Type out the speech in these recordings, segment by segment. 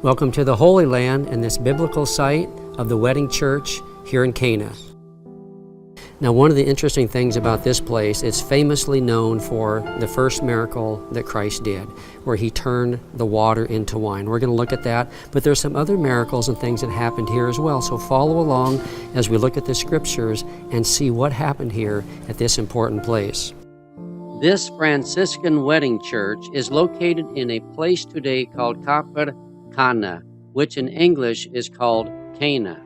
Welcome to the Holy Land and this biblical site of the wedding church here in Cana. Now, one of the interesting things about this place, it's famously known for the first miracle that Christ did, where he turned the water into wine. We're going to look at that, but there's some other miracles and things that happened here as well. So follow along as we look at the scriptures and see what happened here at this important place. This Franciscan wedding church is located in a place today called Kafr, Cana, which in English is called Cana.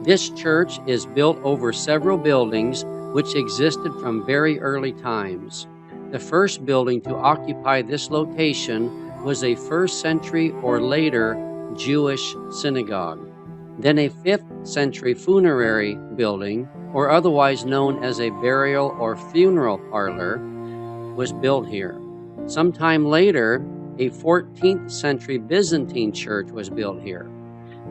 This church is built over several buildings which existed from very early times. The first building to occupy this location was a 1st century or later Jewish synagogue. Then a 5th century funerary building, or otherwise known as a burial or funeral parlor, was built here. Sometime later, a 14th century Byzantine church was built here.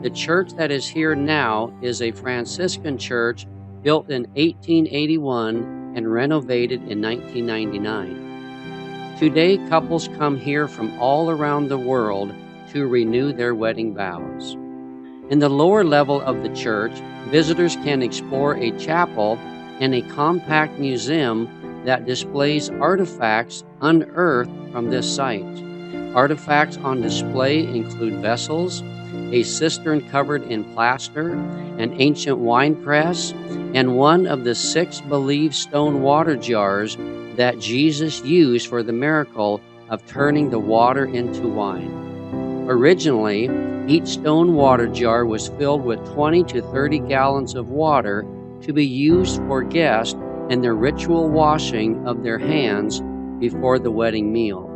The church that is here now is a Franciscan church built in 1881 and renovated in 1999. Today, couples come here from all around the world to renew their wedding vows. In the lower level of the church, visitors can explore a chapel and a compact museum that displays artifacts unearthed from this site. Artifacts on display include vessels, a cistern covered in plaster, an ancient wine press, and one of the 6 believed stone water jars that Jesus used for the miracle of turning the water into wine. Originally, each stone water jar was filled with 20 to 30 gallons of water to be used for guests and the ritual washing of their hands before the wedding meal.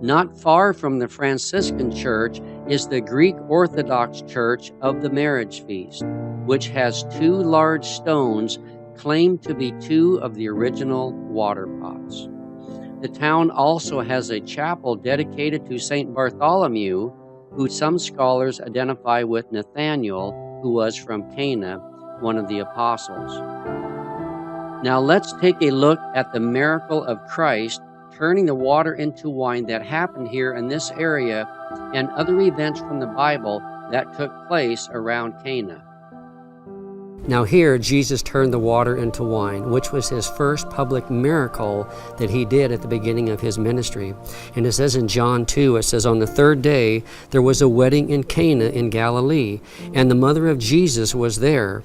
Not far from the Franciscan church is the Greek Orthodox Church of the Marriage Feast, which has 2 large stones claimed to be 2 of the original water pots. The town also has a chapel dedicated to St. Bartholomew, who some scholars identify with Nathanael, who was from Cana, one of the apostles. Now let's take a look at the miracle of Christ turning the water into wine that happened here in this area and other events from the Bible that took place around Cana. Now here, Jesus turned the water into wine, which was his first public miracle that he did at the beginning of his ministry. And it says in John 2, it says, "On the 3rd day, there was a wedding in Cana in Galilee, and the mother of Jesus was there.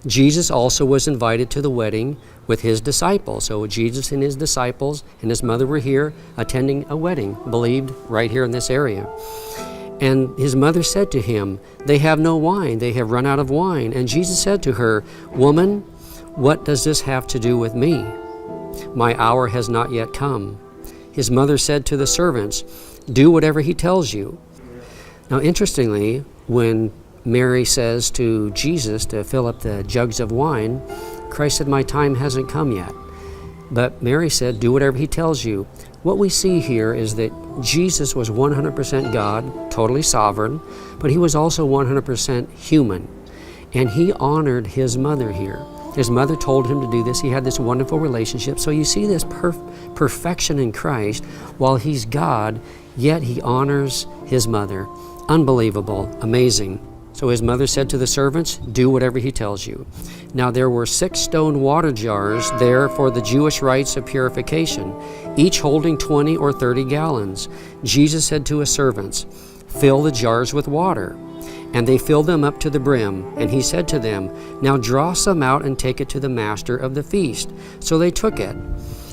Jesus also was invited to the wedding with his disciples." So Jesus and his disciples and his mother were here attending a wedding, believed right here in this area. And his mother said to him, "They have no wine, they have run out of wine." And Jesus said to her, "Woman, what does this have to do with me? My hour has not yet come." His mother said to the servants, "Do whatever he tells you." Now interestingly, when Mary says to Jesus to fill up the jugs of wine, Christ said, "My time hasn't come yet." But Mary said, "Do whatever he tells you." What we see here is that Jesus was 100% God, totally sovereign, but he was also 100% human. And he honored his mother here. His mother told him to do this. He had this wonderful relationship. So you see this perfection in Christ. While he's God, yet he honors his mother. Unbelievable, amazing. So his mother said to the servants, "Do whatever he tells you." Now there were 6 stone water jars there for the Jewish rites of purification, each holding 20 or 30 gallons. Jesus said to his servants, "Fill the jars with water." And they filled them up to the brim. And he said to them, "Now draw some out and take it to the master of the feast." So they took it.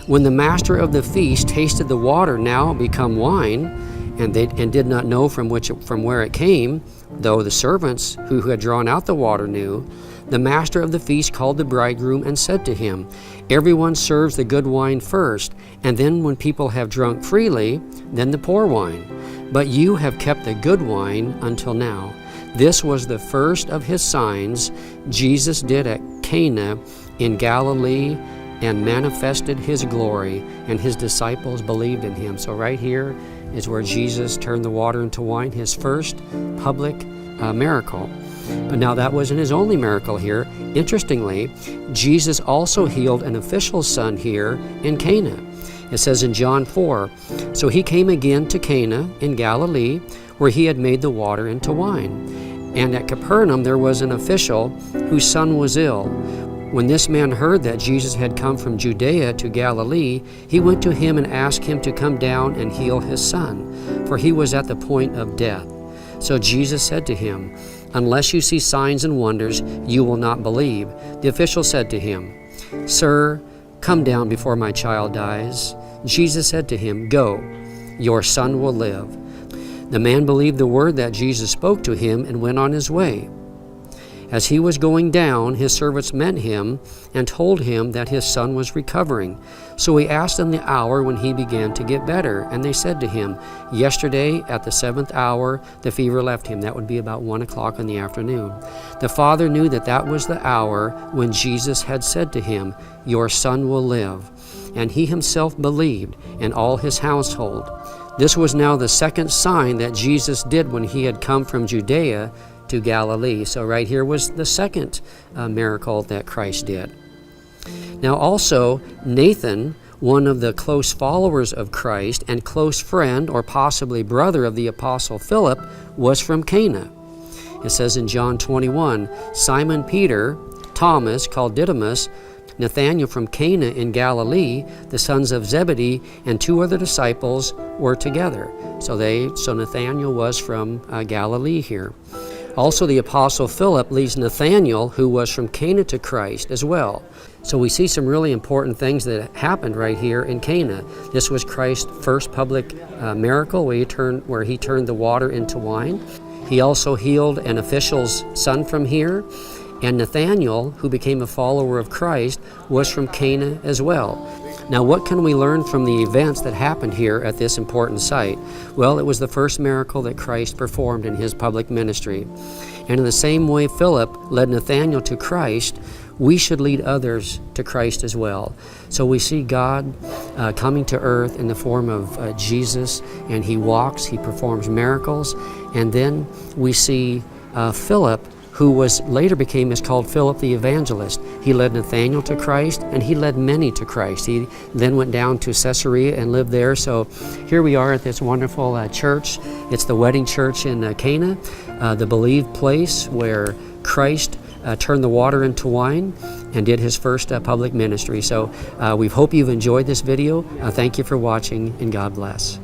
When the master of the feast tasted the water now become wine, and did not know from where it came, though the servants who had drawn out the water knew, the master of the feast called the bridegroom and said to him, "Everyone serves the good wine first, and then when people have drunk freely, then the poor wine. But you have kept the good wine until now." This was the first of his signs Jesus did at Cana in Galilee, and manifested his glory, and his disciples believed in him. So right here is where Jesus turned the water into wine, his first public miracle. But now that wasn't his only miracle here. Interestingly, Jesus also healed an official's son here in Cana. It says in John 4, "So he came again to Cana in Galilee, where he had made the water into wine. And at Capernaum there was an official whose son was ill. When this man heard that Jesus had come from Judea to Galilee, he went to him and asked him to come down and heal his son, for he was at the point of death. So Jesus said to him, "Unless you see signs and wonders, you will not believe." The official said to him, "Sir, come down before my child dies." Jesus said to him, "Go, your son will live." The man believed the word that Jesus spoke to him and went on his way. As he was going down, his servants met him and told him that his son was recovering. So he asked them the hour when he began to get better, and they said to him, "Yesterday at the 7th hour, the fever left him." That would be about 1 o'clock in the afternoon. The father knew that that was the hour when Jesus had said to him, "Your son will live." And he himself believed, and all his household. This was now the second sign that Jesus did when he had come from Judea to Galilee. So right here was the second miracle that Christ did. Now also, Nathan, one of the close followers of Christ and close friend or possibly brother of the Apostle Philip, was from Cana. It says in John 21, Simon Peter, Thomas, called Didymus, Nathanael from Cana in Galilee, the sons of Zebedee, and 2 other disciples were together. So Nathanael was from Galilee here. Also, the Apostle Philip leads Nathanael, who was from Cana, to Christ as well. So we see some really important things that happened right here in Cana. This was Christ's first public miracle where he turned the water into wine. He also healed an official's son from here. And Nathanael, who became a follower of Christ, was from Cana as well. Now, what can we learn from the events that happened here at this important site? Well, it was the first miracle that Christ performed in his public ministry. And in the same way Philip led Nathanael to Christ, we should lead others to Christ as well. So we see God coming to earth in the form of Jesus, and he walks, he performs miracles. And then we see Philip, who is called Philip the Evangelist. He led Nathanael to Christ, and he led many to Christ. He then went down to Caesarea and lived there. So here we are at this wonderful church. It's the wedding church in Cana, the believed place where Christ turned the water into wine and did his first public ministry. So we hope you've enjoyed this video. Thank you for watching, and God bless.